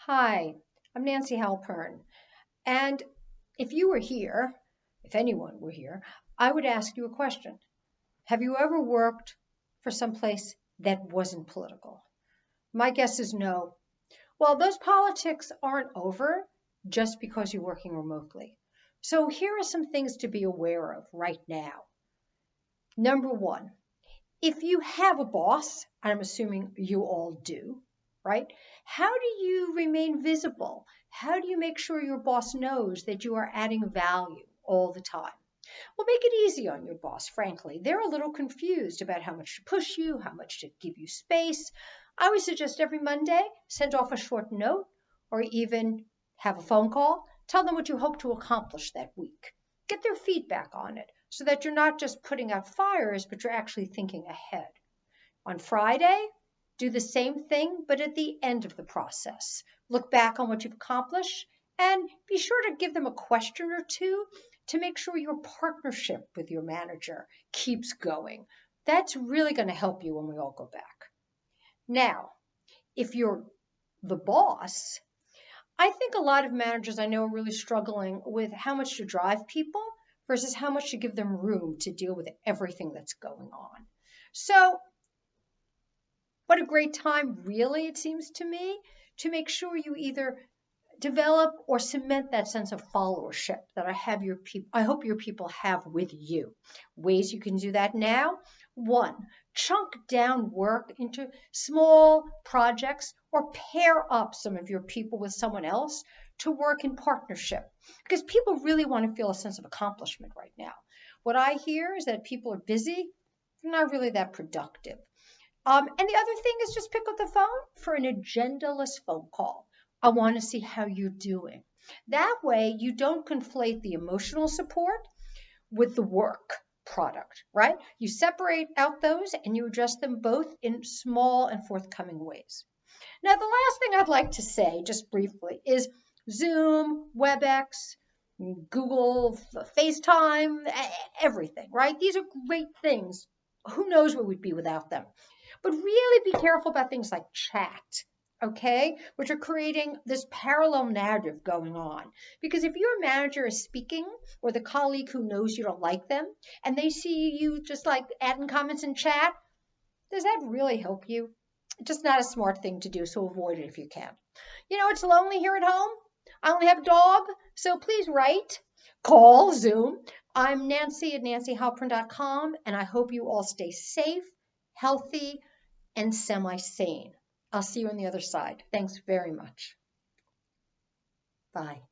Hi, I'm Nancy Halpern. And if you were here, if anyone were here, I would ask you a question. Have you ever worked for some place that wasn't political? My guess is no. Well, those politics aren't over just because you're working remotely. So here are some things to be aware of right now. Number one, if you have a boss, I'm assuming you all do, right? How do you remain visible? How do you make sure your boss knows that you are adding value all the time? Well, make it easy on your boss, frankly. They're a little confused about how much to push you, how much to give you space. I would suggest every Monday, send off a short note or even have a phone call. Tell them what you hope to accomplish that week. Get their feedback on it so that you're not just putting out fires, but you're actually thinking ahead. On Friday, do the same thing, but at the end of the process. Look back on what you've accomplished and be sure to give them a question or two to make sure your partnership with your manager keeps going. That's really going to help you when we all go back. Now, if you're the boss, I think a lot of managers I know are really struggling with how much to drive people versus how much to give them room to deal with everything that's going on. So what a great time, really, it seems to me, to make sure you either develop or cement that sense of followership that I hope your people have with you. Ways you can do that now. One, chunk down work into small projects or pair up some of your people with someone else to work in partnership because people really want to feel a sense of accomplishment right now. What I hear is that people are busy, they're not really that productive. And the other thing is just pick up the phone for an agendaless phone call. I want to see how you're doing. That way, you don't conflate the emotional support with the work product, right? You separate out those and you address them both in small and forthcoming ways. Now, the last thing I'd like to say, just briefly, is Zoom, WebEx, Google, FaceTime, everything, right? These are great things. Who knows where we'd be without them? But really be careful about things like chat, okay, which are creating this parallel narrative going on. Because if your manager is speaking or the colleague who knows you don't like them and they see you just like adding comments in chat, does that really help you? Just not a smart thing to do, so avoid it if you can. It's lonely here at home. I only have a dog, so please write, call, Zoom. I'm Nancy at nancyhalpern.com, and I hope you all stay safe, healthy, and semi-sane. I'll see you on the other side. Thanks very much. Bye.